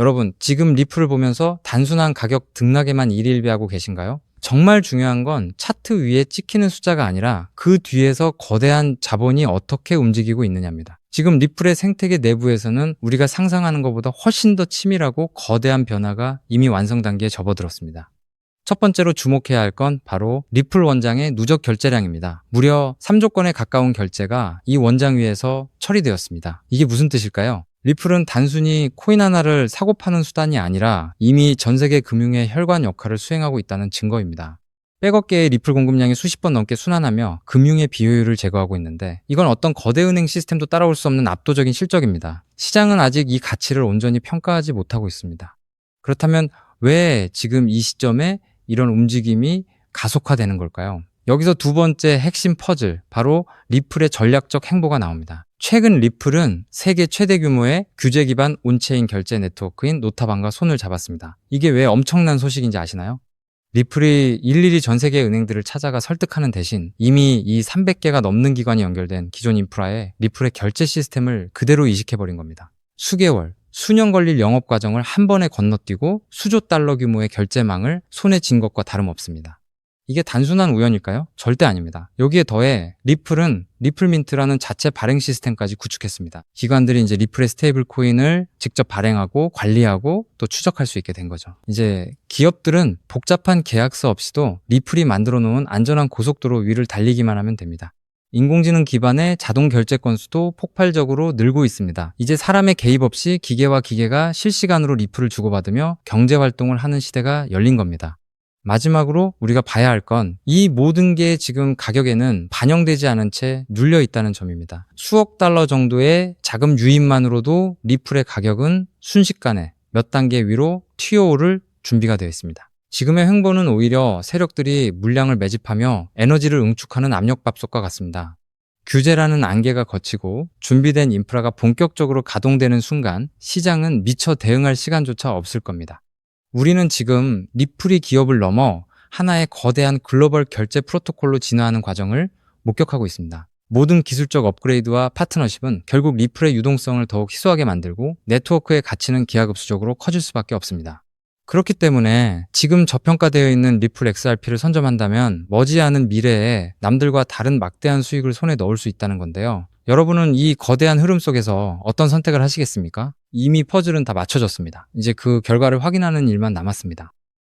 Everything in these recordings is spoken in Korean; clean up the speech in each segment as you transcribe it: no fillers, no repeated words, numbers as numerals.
여러분, 지금 리플을 보면서 단순한 가격 등락에만 일일비하고 계신가요? 정말 중요한 건 차트 위에 찍히는 숫자가 아니라 그 뒤에서 거대한 자본이 어떻게 움직이고 있느냐입니다. 지금 리플의 생태계 내부에서는 우리가 상상하는 것보다 훨씬 더 치밀하고 거대한 변화가 이미 완성 단계에 접어들었습니다. 첫 번째로 주목해야 할 건 바로 리플 원장의 누적 결제량입니다. 무려 3조 건에 가까운 결제가 이 원장 위에서 처리되었습니다. 이게 무슨 뜻일까요? 리플은 단순히 코인 하나를 사고 파는 수단이 아니라 이미 전 세계 금융의 혈관 역할을 수행하고 있다는 증거입니다. 백억 개의 리플 공급량이 수십 번 넘게 순환하며 금융의 비효율을 제거하고 있는데, 이건 어떤 거대 은행 시스템도 따라올 수 없는 압도적인 실적입니다. 시장은 아직 이 가치를 온전히 평가하지 못하고 있습니다. 그렇다면 왜 지금 이 시점에 이런 움직임이 가속화되는 걸까요? 여기서 두 번째 핵심 퍼즐, 바로 리플의 전략적 행보가 나옵니다. 최근 리플은 세계 최대 규모의 규제 기반 온체인 결제 네트워크인 노타방과 손을 잡았습니다. 이게 왜 엄청난 소식인지 아시나요? 리플이 일일이 전 세계 은행들을 찾아가 설득하는 대신 이미 이 300개가 넘는 기관이 연결된 기존 인프라에 리플의 결제 시스템을 그대로 이식해버린 겁니다. 수개월, 수년 걸릴 영업 과정을 한 번에 건너뛰고 수조 달러 규모의 결제망을 손에 쥔 것과 다름없습니다. 이게 단순한 우연일까요? 절대 아닙니다. 여기에 더해 리플은 리플민트라는 자체 발행 시스템까지 구축했습니다. 기관들이 이제 리플의 스테이블 코인을 직접 발행하고 관리하고 또 추적할 수 있게 된 거죠. 이제 기업들은 복잡한 계약서 없이도 리플이 만들어 놓은 안전한 고속도로 위를 달리기만 하면 됩니다. 인공지능 기반의 자동 결제 건수도 폭발적으로 늘고 있습니다. 이제 사람의 개입 없이 기계와 기계가 실시간으로 리플을 주고받으며 경제활동을 하는 시대가 열린 겁니다. 마지막으로 우리가 봐야 할 건 이 모든 게 지금 가격에는 반영되지 않은 채 눌려 있다는 점입니다. 수억 달러 정도의 자금 유입만으로도 리플의 가격은 순식간에 몇 단계 위로 튀어오를 준비가 되어 있습니다. 지금의 횡보는 오히려 세력들이 물량을 매집하며 에너지를 응축하는 압력밥솥과 같습니다. 규제라는 안개가 걷히고 준비된 인프라가 본격적으로 가동되는 순간 시장은 미처 대응할 시간조차 없을 겁니다. 우리는 지금 리플이 기업을 넘어 하나의 거대한 글로벌 결제 프로토콜로 진화하는 과정을 목격하고 있습니다. 모든 기술적 업그레이드와 파트너십은 결국 리플의 유동성을 더욱 희소하게 만들고 네트워크의 가치는 기하급수적으로 커질 수밖에 없습니다. 그렇기 때문에 지금 저평가되어 있는 리플 XRP를 선점한다면 머지않은 미래에 남들과 다른 막대한 수익을 손에 넣을 수 있다는 건데요. 여러분은 이 거대한 흐름 속에서 어떤 선택을 하시겠습니까? 이미 퍼즐은 다 맞춰졌습니다. 이제 그 결과를 확인하는 일만 남았습니다.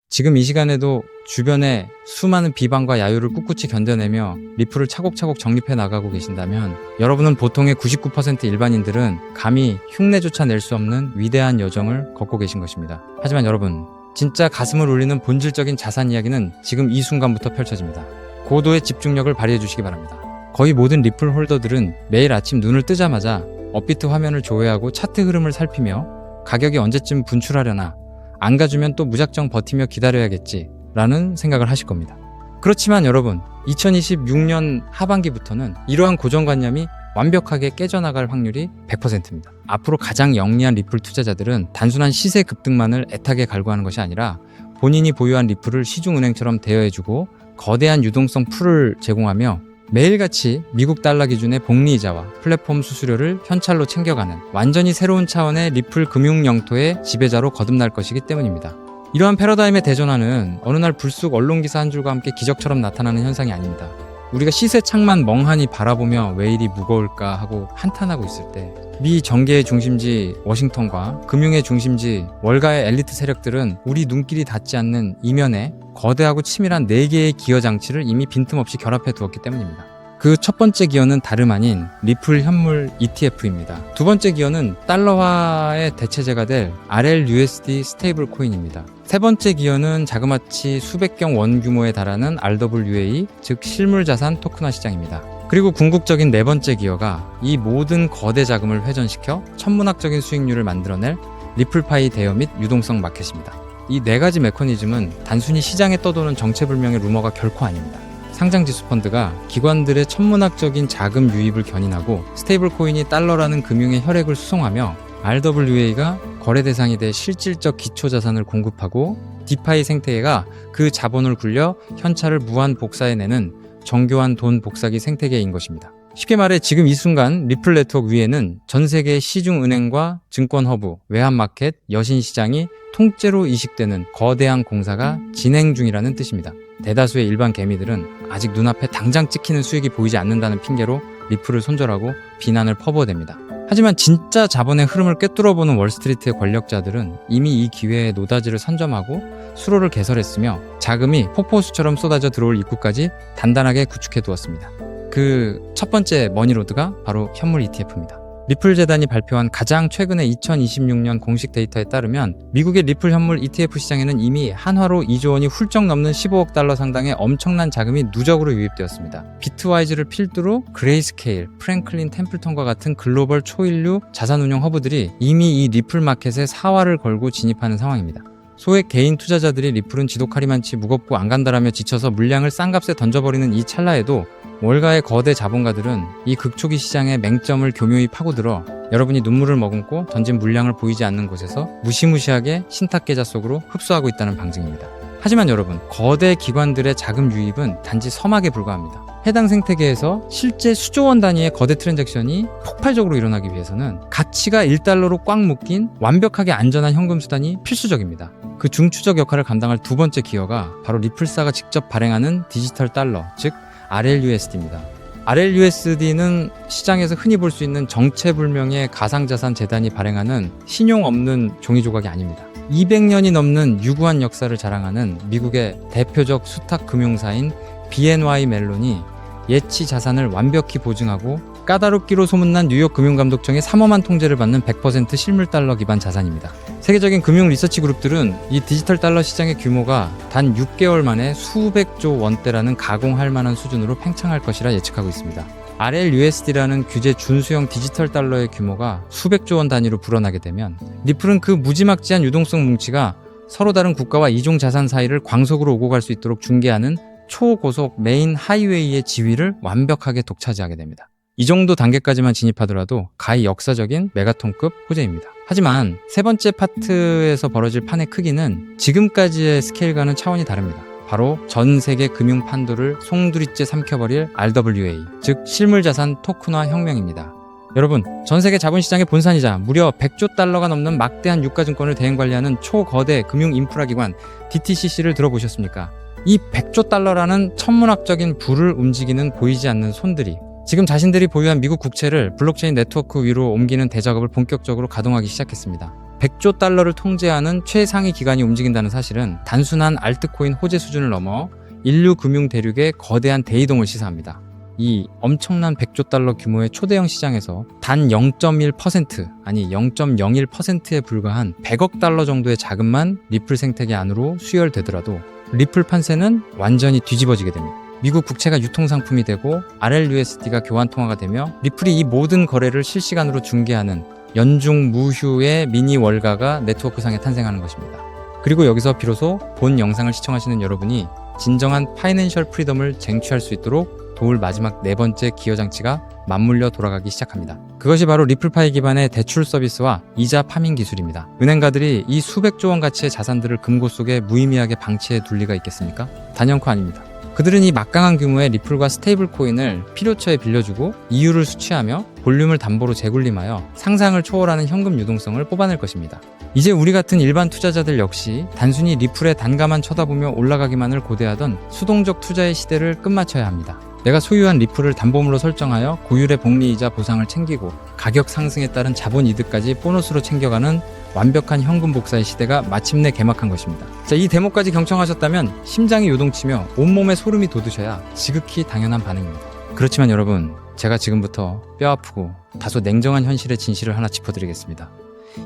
지금 이 시간에도 주변에 수많은 비방과 야유를 꿋꿋이 견뎌내며 리플을 차곡차곡 정립해 나가고 계신다면, 여러분은 보통의 99% 일반인들은 감히 흉내조차 낼 수 없는 위대한 여정을 걷고 계신 것입니다. 하지만 여러분, 진짜 가슴을 울리는 본질적인 자산 이야기는 지금 이 순간부터 펼쳐집니다. 고도의 집중력을 발휘해 주시기 바랍니다. 거의 모든 리플 홀더들은 매일 아침 눈을 뜨자마자 업비트 화면을 조회하고 차트 흐름을 살피며 가격이 언제쯤 분출하려나, 안 가주면 또 무작정 버티며 기다려야겠지 라는 생각을 하실 겁니다. 그렇지만 여러분, 2026년 하반기부터는 이러한 고정관념이 완벽하게 깨져나갈 확률이 100%입니다. 앞으로 가장 영리한 리플 투자자들은 단순한 시세 급등만을 애타게 갈구하는 것이 아니라 본인이 보유한 리플을 시중은행처럼 대여해주고 거대한 유동성 풀을 제공하며 매일같이 미국 달러 기준의 복리이자와 플랫폼 수수료를 현찰로 챙겨가는 완전히 새로운 차원의 리플 금융 영토의 지배자로 거듭날 것이기 때문입니다. 이러한 패러다임의 대전환은 어느 날 불쑥 언론기사 한 줄과 함께 기적처럼 나타나는 현상이 아닙니다. 우리가 시세창만 멍하니 바라보며 왜 이리 무거울까 하고 한탄하고 있을 때, 미 정계의 중심지 워싱턴과 금융의 중심지 월가의 엘리트 세력들은 우리 눈길이 닿지 않는 이면에 거대하고 치밀한 4개의 기여 장치를 이미 빈틈없이 결합해 두었기 때문입니다. 그 첫 번째 기여는 다름 아닌 리플 현물 ETF입니다. 두 번째 기여는 달러화의 대체제가 될 RLUSD 스테이블 코인입니다. 세 번째 기여는 자그마치 수백경 원 규모에 달하는 RWA, 즉 실물자산 토큰화 시장입니다. 그리고 궁극적인 네 번째 기여가 이 모든 거대 자금을 회전시켜 천문학적인 수익률을 만들어낼 리플파이 대여 및 유동성 마켓입니다. 이 네 가지 메커니즘은 단순히 시장에 떠도는 정체불명의 루머가 결코 아닙니다. 상장지수 펀드가 기관들의 천문학적인 자금 유입을 견인하고 스테이블 코인이 달러라는 금융의 혈액을 수송하며 RWA가 거래 대상이 돼 실질적 기초자산을 공급하고 디파이 생태계가 그 자본을 굴려 현찰을 무한 복사해내는 정교한 돈 복사기 생태계인 것입니다. 쉽게 말해 지금 이 순간 리플 네트워크 위에는 전 세계의 시중은행과 증권 허브, 외환마켓, 여신시장이 통째로 이식되는 거대한 공사가 진행 중이라는 뜻입니다. 대다수의 일반 개미들은 아직 눈앞에 당장 찍히는 수익이 보이지 않는다는 핑계로 리플을 손절하고 비난을 퍼부어댑니다. 하지만 진짜 자본의 흐름을 꿰뚫어보는 월스트리트의 권력자들은 이미 이 기회에 노다지를 선점하고 수로를 개설했으며 자금이 폭포수처럼 쏟아져 들어올 입구까지 단단하게 구축해두었습니다. 그 첫 번째 머니로드가 바로 현물 ETF입니다. 리플 재단이 발표한 가장 최근의 2026년 공식 데이터에 따르면 미국의 리플 현물 ETF 시장에는 이미 한화로 2조 원이 훌쩍 넘는 15억 달러 상당의 엄청난 자금이 누적으로 유입되었습니다. 비트와이즈를 필두로 그레이스케일, 프랭클린 템플턴과 같은 글로벌 초일류 자산운용 허브들이 이미 이 리플 마켓에 사활을 걸고 진입하는 상황입니다. 소액 개인 투자자들이 리플은 지독하리만치 무겁고 안 간다라며 지쳐서 물량을 싼 값에 던져버리는 이 찰나에도 월가의 거대 자본가들은 이 극초기 시장의 맹점을 교묘히 파고들어 여러분이 눈물을 머금고 던진 물량을 보이지 않는 곳에서 무시무시하게 신탁계좌 속으로 흡수하고 있다는 방증입니다. 하지만 여러분, 거대 기관들의 자금 유입은 단지 서막에 불과합니다. 해당 생태계에서 실제 수조 원 단위의 거대 트랜잭션이 폭발적으로 일어나기 위해서는 가치가 1달러로 꽉 묶인 완벽하게 안전한 현금 수단이 필수적입니다. 그 중추적 역할을 감당할 두 번째 기여가 바로 리플사가 직접 발행하는 디지털 달러, 즉 RLUSD입니다. RLUSD는 시장에서 흔히 볼 수 있는 정체불명의 가상자산 재단이 발행하는 신용 없는 종이 조각이 아닙니다. 200년이 넘는 유구한 역사를 자랑하는 미국의 대표적 수탁 금융사인 BNY 멜론이 예치 자산을 완벽히 보증하고 까다롭기로 소문난 뉴욕 금융감독청의 삼엄한 통제를 받는 100% 실물 달러 기반 자산입니다. 세계적인 금융 리서치 그룹들은 이 디지털 달러 시장의 규모가 단 6개월 만에 수백조 원대라는 가공할 만한 수준으로 팽창할 것이라 예측하고 있습니다. RLUSD라는 규제 준수형 디지털 달러의 규모가 수백조 원 단위로 불어나게 되면 리플은 그 무지막지한 유동성 뭉치가 서로 다른 국가와 이종 자산 사이를 광속으로 오고 갈 수 있도록 중개하는 초고속 메인 하이웨이의 지위를 완벽하게 독차지하게 됩니다. 이 정도 단계까지만 진입하더라도 가히 역사적인 메가톤급 호재입니다. 하지만 세 번째 파트에서 벌어질 판의 크기는 지금까지의 스케일과는 차원이 다릅니다. 바로 전 세계 금융 판도를 송두리째 삼켜버릴 RWA, 즉 실물자산 토큰화 혁명입니다. 여러분, 전 세계 자본시장의 본산이자 무려 100조 달러가 넘는 막대한 유가증권을 대행관리하는 초거대 금융 인프라 기관 DTCC를 들어보셨습니까? 이 100조 달러라는 천문학적인 불을 움직이는 보이지 않는 손들이 지금 자신들이 보유한 미국 국채를 블록체인 네트워크 위로 옮기는 대작업을 본격적으로 가동하기 시작했습니다. 100조 달러를 통제하는 최상위 기관이 움직인다는 사실은 단순한 알트코인 호재 수준을 넘어 인류 금융 대륙의 거대한 대이동을 시사합니다. 이 엄청난 100조 달러 규모의 초대형 시장에서 단 0.1% 아니 0.01%에 불과한 100억 달러 정도의 자금만 리플 생태계 안으로 수혈되더라도 리플 판세는 완전히 뒤집어지게 됩니다. 미국 국채가 유통상품이 되고 RLUSD가 교환통화가 되며 리플이 이 모든 거래를 실시간으로 중개하는 연중 무휴의 미니 월가가 네트워크상에 탄생하는 것입니다. 그리고 여기서 비로소 본 영상을 시청하시는 여러분이 진정한 파이낸셜 프리덤을 쟁취할 수 있도록 도울 마지막 네 번째 기여장치가 맞물려 돌아가기 시작합니다. 그것이 바로 리플파이 기반의 대출 서비스와 이자 파밍 기술입니다. 은행가들이 이 수백조 원 가치의 자산들을 금고 속에 무의미하게 방치해 둘 리가 있겠습니까? 단연코 아닙니다. 그들은 이 막강한 규모의 리플과 스테이블 코인을 필요처에 빌려주고 이율을 수취하며 볼륨을 담보로 재굴림하여 상상을 초월하는 현금 유동성을 뽑아낼 것입니다. 이제 우리 같은 일반 투자자들 역시 단순히 리플의 단가만 쳐다보며 올라가기만을 고대하던 수동적 투자의 시대를 끝마쳐야 합니다. 내가 소유한 리플을 담보물로 설정하여 고율의 복리이자 보상을 챙기고 가격 상승에 따른 자본 이득까지 보너스로 챙겨가는 완벽한 현금 복사의 시대가 마침내 개막한 것입니다. 자, 이 대목까지 경청하셨다면 심장이 요동치며 온몸에 소름이 돋으셔야 지극히 당연한 반응입니다. 그렇지만 여러분, 제가 지금부터 뼈아프고 다소 냉정한 현실의 진실을 하나 짚어드리겠습니다.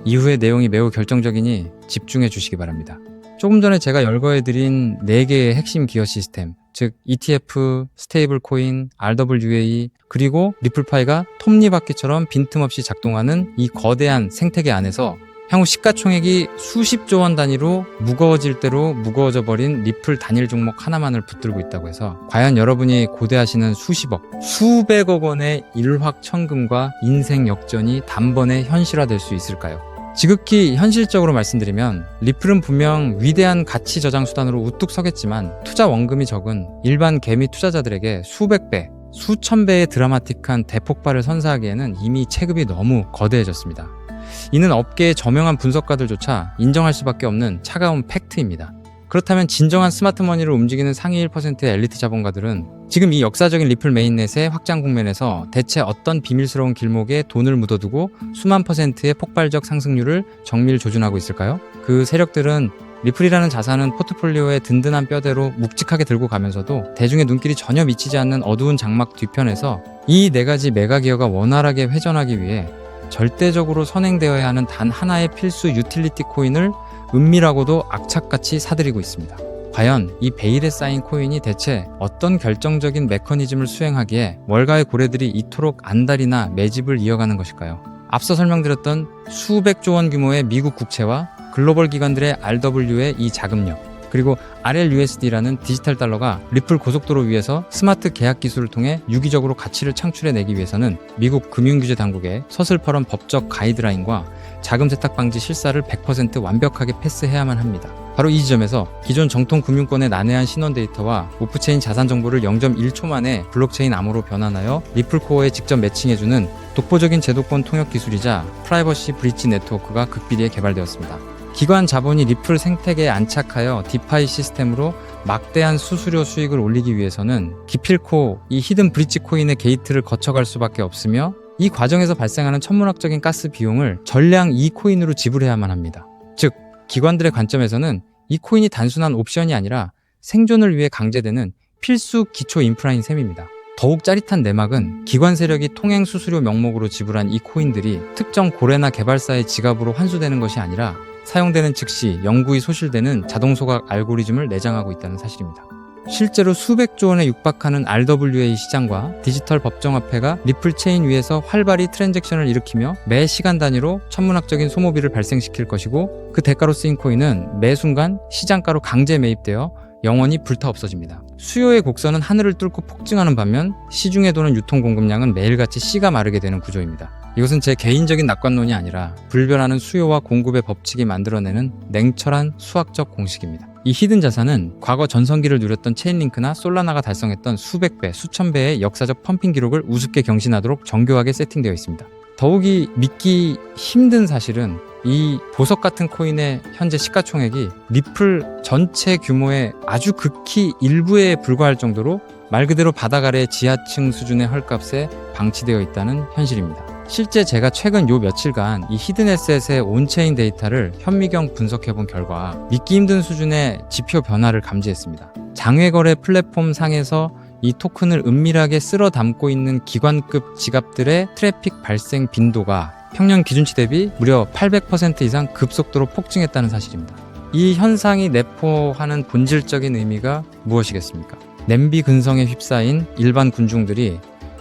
이후의 내용이 매우 결정적이니 집중해 주시기 바랍니다. 조금 전에 제가 열거해드린 4개의 핵심 기여 시스템, 즉 ETF, 스테이블 코인, RWA, 그리고 리플파이가 톱니바퀴처럼 빈틈없이 작동하는 이 거대한 생태계 안에서 향후 시가총액이 수십조 원 단위로 무거워질 대로 무거워져 버린 리플 단일 종목 하나만을 붙들고 있다고 해서 과연 여러분이 고대하시는 수십억, 수백억 원의 일확천금과 인생 역전이 단번에 현실화될 수 있을까요? 지극히 현실적으로 말씀드리면 리플은 분명 위대한 가치 저장 수단으로 우뚝 서겠지만 투자 원금이 적은 일반 개미 투자자들에게 수백 배, 수천 배의 드라마틱한 대폭발을 선사하기에는 이미 체급이 너무 거대해졌습니다. 이는 업계의 저명한 분석가들조차 인정할 수밖에 없는 차가운 팩트입니다. 그렇다면 진정한 스마트머니를 움직이는 상위 1%의 엘리트 자본가들은 지금 이 역사적인 리플 메인넷의 확장 국면에서 대체 어떤 비밀스러운 길목에 돈을 묻어두고 수만 %의 폭발적 상승률을 정밀 조준하고 있을까요? 그 세력들은 리플이라는 자산은 포트폴리오의 든든한 뼈대로 묵직하게 들고 가면서도 대중의 눈길이 전혀 미치지 않는 어두운 장막 뒤편에서 이 네 가지 메가 기어가 원활하게 회전하기 위해 절대적으로 선행되어야 하는 단 하나의 필수 유틸리티 코인을 은밀하고도 악착같이 사들이고 있습니다. 과연 이 베일에 쌓인 코인이 대체 어떤 결정적인 메커니즘을 수행하기에 월가의 고래들이 이토록 안달이나 매집을 이어가는 것일까요? 앞서 설명드렸던 수백조 원 규모의 미국 국채와 글로벌 기관들의 RW의 이 자금력, 그리고 RLUSD라는 디지털 달러가 리플 고속도로 위에서 스마트 계약 기술을 통해 유기적으로 가치를 창출해내기 위해서는 미국 금융규제 당국의 서슬퍼런 법적 가이드라인과 자금 세탁 방지 실사를 100% 완벽하게 패스해야만 합니다. 바로 이 지점에서 기존 정통 금융권의 난해한 신원 데이터와 오프체인 자산 정보를 0.1초 만에 블록체인 암호로 변환하여 리플 코어에 직접 매칭해주는 독보적인 제도권 통역 기술이자 프라이버시 브릿지 네트워크가 극비리에 개발되었습니다. 기관 자본이 리플 생태계에 안착하여 디파이 시스템으로 막대한 수수료 수익을 올리기 위해서는 기필코 이 히든 브릿지 코인의 게이트를 거쳐갈 수밖에 없으며 이 과정에서 발생하는 천문학적인 가스 비용을 전량 이 코인으로 지불해야만 합니다. 즉, 기관들의 관점에서는 이 코인이 단순한 옵션이 아니라 생존을 위해 강제되는 필수 기초 인프라인 셈입니다. 더욱 짜릿한 내막은 기관 세력이 통행 수수료 명목으로 지불한 이 코인들이 특정 고래나 개발사의 지갑으로 환수되는 것이 아니라 사용되는 즉시 영구히 소실되는 자동 소각 알고리즘을 내장하고 있다는 사실입니다. 실제로 수백조 원에 육박하는 RWA 시장과 디지털 법정화폐가 리플 체인 위에서 활발히 트랜잭션을 일으키며 매 시간 단위로 천문학적인 소모비를 발생시킬 것이고 그 대가로 쓰인 코인은 매 순간 시장가로 강제 매입되어 영원히 불타 없어집니다. 수요의 곡선은 하늘을 뚫고 폭증하는 반면 시중에 도는 유통 공급량은 매일같이 씨가 마르게 되는 구조입니다. 이것은 제 개인적인 낙관론이 아니라 불변하는 수요와 공급의 법칙이 만들어내는 냉철한 수학적 공식입니다. 이 히든 자산은 과거 전성기를 누렸던 체인링크나 솔라나가 달성했던 수백 배, 수천 배의 역사적 펌핑 기록을 우습게 경신하도록 정교하게 세팅되어 있습니다. 더욱이 믿기 힘든 사실은 이 보석 같은 코인의 현재 시가총액이 리플 전체 규모의 아주 극히 일부에 불과할 정도로 말 그대로 바닥 아래 지하층 수준의 헐값에 방치되어 있다는 현실입니다. 실제 제가 최근 요 며칠간 이 히든에셋의 온체인 데이터를 현미경 분석해본 결과 믿기 힘든 수준의 지표 변화를 감지했습니다. 장외거래 플랫폼 상에서 이 토큰을 은밀하게 쓸어 담고 있는 기관급 지갑들의 트래픽 발생 빈도가 평년 기준치 대비 무려 800% 이상 급속도로 폭증했다는 사실입니다. 이 현상이 내포하는 본질적인 의미가 무엇이겠습니까? 냄비 근성에 휩싸인 일반 군중들이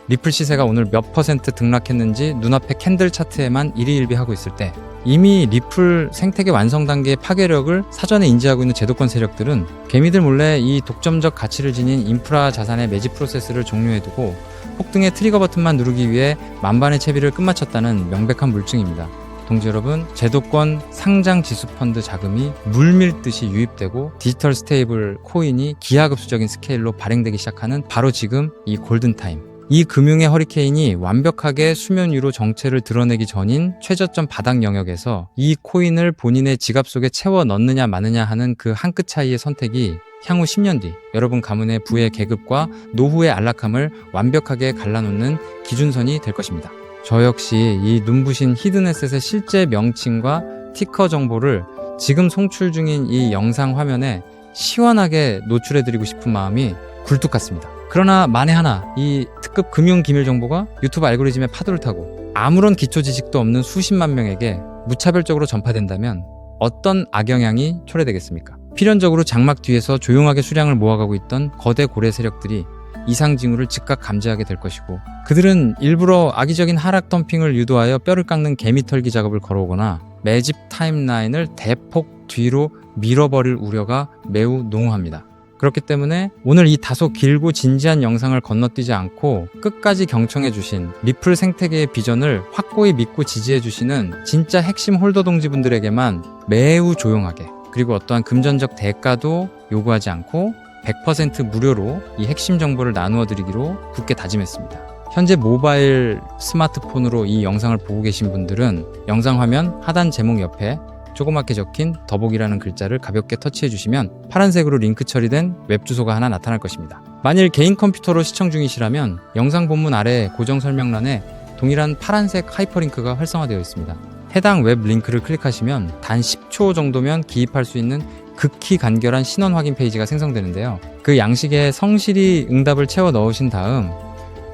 리플 시세가 오늘 몇 % 등락했는지 눈앞에 캔들 차트에만 일희일비하고 있을 때 이미 리플 생태계 완성 단계의 파괴력을 사전에 인지하고 있는 제도권 세력들은 개미들 몰래 이 독점적 가치를 지닌 인프라 자산의 매집 프로세스를 종료해두고 폭등의 트리거 버튼만 누르기 위해 만반의 채비를 끝마쳤다는 명백한 물증입니다. 동지 여러분, 제도권 상장 지수 펀드 자금이 물밀듯이 유입되고 디지털 스테이블 코인이 기하급수적인 스케일로 발행되기 시작하는 바로 지금 이 골든타임, 이 금융의 허리케인이 완벽하게 수면 위로 정체를 드러내기 전인 최저점 바닥 영역에서 이 코인을 본인의 지갑 속에 채워 넣느냐 마느냐 하는 그 한 끗 차이의 선택이 향후 10년 뒤 여러분 가문의 부의 계급과 노후의 안락함을 완벽하게 갈라놓는 기준선이 될 것입니다. 저 역시 이 눈부신 히든에셋의 실제 명칭과 티커 정보를 지금 송출 중인 이 영상 화면에 시원하게 노출해드리고 싶은 마음이 굴뚝 같습니다. 그러나 만에 하나 이 특급 금융 기밀 정보가 유튜브 알고리즘의 파도를 타고 아무런 기초 지식도 없는 수십만 명에게 무차별적으로 전파된다면 어떤 악영향이 초래되겠습니까? 필연적으로 장막 뒤에서 조용하게 수량을 모아가고 있던 거대 고래 세력들이 이상 징후를 즉각 감지하게 될 것이고 그들은 일부러 악의적인 하락 덤핑을 유도하여 뼈를 깎는 개미털기 작업을 걸어오거나 매집 타임라인을 대폭 뒤로 밀어버릴 우려가 매우 농후합니다. 그렇기 때문에 오늘 이 다소 길고 진지한 영상을 건너뛰지 않고 끝까지 경청해주신 리플 생태계의 비전을 확고히 믿고 지지해주시는 진짜 핵심 홀더 동지분들에게만 매우 조용하게, 그리고 어떠한 금전적 대가도 요구하지 않고 100% 무료로 이 핵심 정보를 나누어 드리기로 굳게 다짐했습니다. 현재 모바일 스마트폰으로 이 영상을 보고 계신 분들은 영상 화면 하단 제목 옆에 조그맣게 적힌 더보기라는 글자를 가볍게 터치해 주시면 파란색으로 링크 처리된 웹 주소가 하나 나타날 것입니다. 만일 개인 컴퓨터로 시청 중이시라면 영상 본문 아래 고정 설명란에 동일한 파란색 하이퍼링크가 활성화되어 있습니다. 해당 웹 링크를 클릭하시면 단 10초 정도면 기입할 수 있는 극히 간결한 신원 확인 페이지가 생성되는데요. 그 양식에 성실히 응답을 채워 넣으신 다음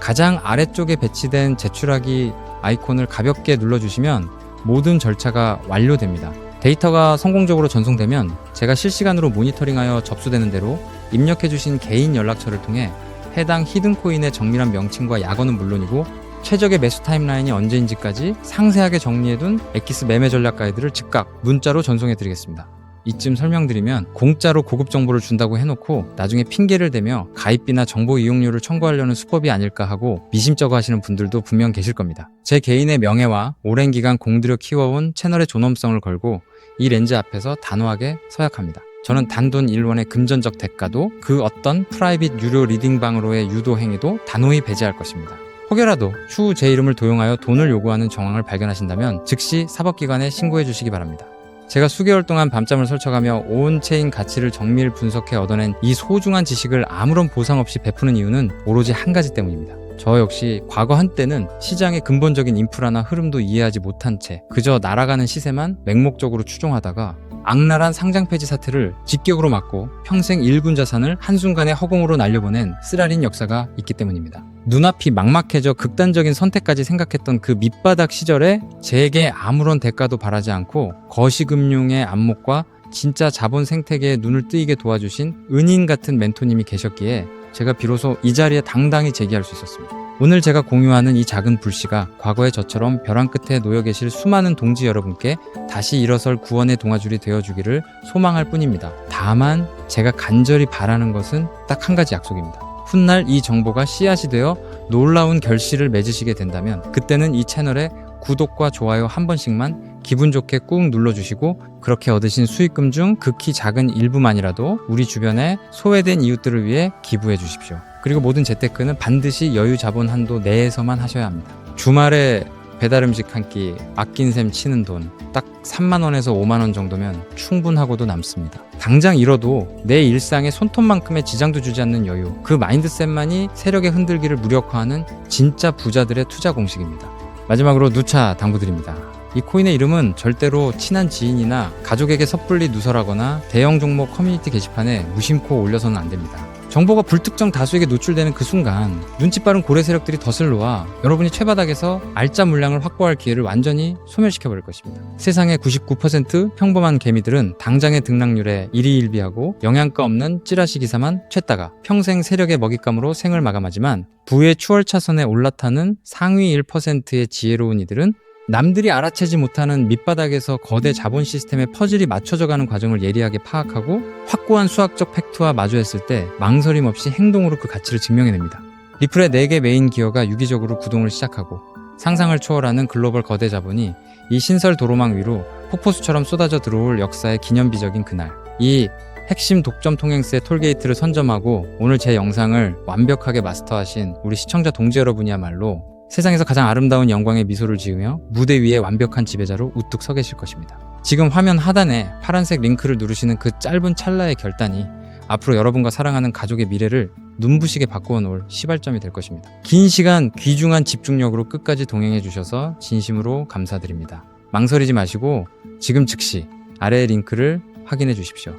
가장 아래쪽에 배치된 제출하기 아이콘을 가볍게 눌러주시면 모든 절차가 완료됩니다. 데이터가 성공적으로 전송되면 제가 실시간으로 모니터링하여 접수되는 대로 입력해주신 개인 연락처를 통해 해당 히든코인의 정밀한 명칭과 약어는 물론이고 최적의 매수 타임라인이 언제인지까지 상세하게 정리해둔 엑기스 매매 전략 가이드를 즉각 문자로 전송해드리겠습니다. 이쯤 설명드리면 공짜로 고급 정보를 준다고 해놓고 나중에 핑계를 대며 가입비나 정보 이용료를 청구하려는 수법이 아닐까 하고 미심쩍어 하시는 분들도 분명 계실 겁니다. 제 개인의 명예와 오랜 기간 공들여 키워온 채널의 존엄성을 걸고 이 렌즈 앞에서 단호하게 서약합니다. 저는 단돈 1원의 금전적 대가도 그 어떤 프라이빗 유료 리딩방으로의 유도 행위도 단호히 배제할 것입니다. 혹여라도 추후 제 이름을 도용하여 돈을 요구하는 정황을 발견하신다면 즉시 사법기관에 신고해 주시기 바랍니다. 제가 수개월 동안 밤잠을 설쳐가며 온체인 가치를 정밀 분석해 얻어낸 이 소중한 지식을 아무런 보상 없이 베푸는 이유는 오로지 한 가지 때문입니다. 저 역시 과거 한때는 시장의 근본적인 인프라나 흐름도 이해하지 못한 채 그저 날아가는 시세만 맹목적으로 추종하다가 악랄한 상장 폐지 사태를 직격으로 막고 평생 일군 자산을 한순간에 허공으로 날려보낸 쓰라린 역사가 있기 때문입니다. 눈앞이 막막해져 극단적인 선택까지 생각했던 그 밑바닥 시절에 제게 아무런 대가도 바라지 않고 거시금융의 안목과 진짜 자본 생태계에 눈을 뜨이게 도와주신 은인 같은 멘토님이 계셨기에 제가 비로소 이 자리에 당당히 제기할 수 있었습니다. 오늘 제가 공유하는 이 작은 불씨가 과거의 저처럼 벼랑 끝에 놓여 계실 수많은 동지 여러분께 다시 일어설 구원의 동아줄이 되어주기를 소망할 뿐입니다. 다만 제가 간절히 바라는 것은 딱 한 가지 약속입니다. 훗날 이 정보가 씨앗이 되어 놀라운 결실을 맺으시게 된다면 그때는 이 채널에 구독과 좋아요 한 번씩만 기분 좋게 꾹 눌러주시고 그렇게 얻으신 수익금 중 극히 작은 일부만이라도 우리 주변에 소외된 이웃들을 위해 기부해 주십시오. 그리고 모든 재테크는 반드시 여유 자본 한도 내에서만 하셔야 합니다. 주말에 배달음식 한 끼 아낀 셈 치는 돈 딱 3만원에서 5만원 정도면 충분하고도 남습니다. 당장 잃어도 내 일상에 손톱만큼의 지장도 주지 않는 여유, 그 마인드셋만이 세력의 흔들기를 무력화하는 진짜 부자들의 투자 공식입니다. 마지막으로 누차 당부드립니다. 이 코인의 이름은 절대로 친한 지인이나 가족에게 섣불리 누설하거나 대형 종목 커뮤니티 게시판에 무심코 올려서는 안 됩니다. 정보가 불특정 다수에게 노출되는 그 순간 눈치 빠른 고래 세력들이 덫을 놓아 여러분이 최바닥에서 알짜 물량을 확보할 기회를 완전히 소멸시켜버릴 것입니다. 세상의 99% 평범한 개미들은 당장의 등락률에 일희일비하고 영양가 없는 찌라시 기사만 쬐다가 평생 세력의 먹잇감으로 생을 마감하지만 부의 추월차선에 올라타는 상위 1%의 지혜로운 이들은 남들이 알아채지 못하는 밑바닥에서 거대 자본 시스템의 퍼즐이 맞춰져가는 과정을 예리하게 파악하고 확고한 수학적 팩트와 마주했을 때 망설임 없이 행동으로 그 가치를 증명해냅니다. 리플의 4개 메인 기어가 유기적으로 구동을 시작하고 상상을 초월하는 글로벌 거대 자본이 이 신설 도로망 위로 폭포수처럼 쏟아져 들어올 역사의 기념비적인 그날, 이 핵심 독점 통행세 톨게이트를 선점하고 오늘 제 영상을 완벽하게 마스터하신 우리 시청자 동지 여러분이야말로 세상에서 가장 아름다운 영광의 미소를 지으며 무대 위에 완벽한 지배자로 우뚝 서 계실 것입니다. 지금 화면 하단에 파란색 링크를 누르시는 그 짧은 찰나의 결단이 앞으로 여러분과 사랑하는 가족의 미래를 눈부시게 바꾸어 놓을 시발점이 될 것입니다. 긴 시간 귀중한 집중력으로 끝까지 동행해 주셔서 진심으로 감사드립니다. 망설이지 마시고 지금 즉시 아래의 링크를 확인해 주십시오.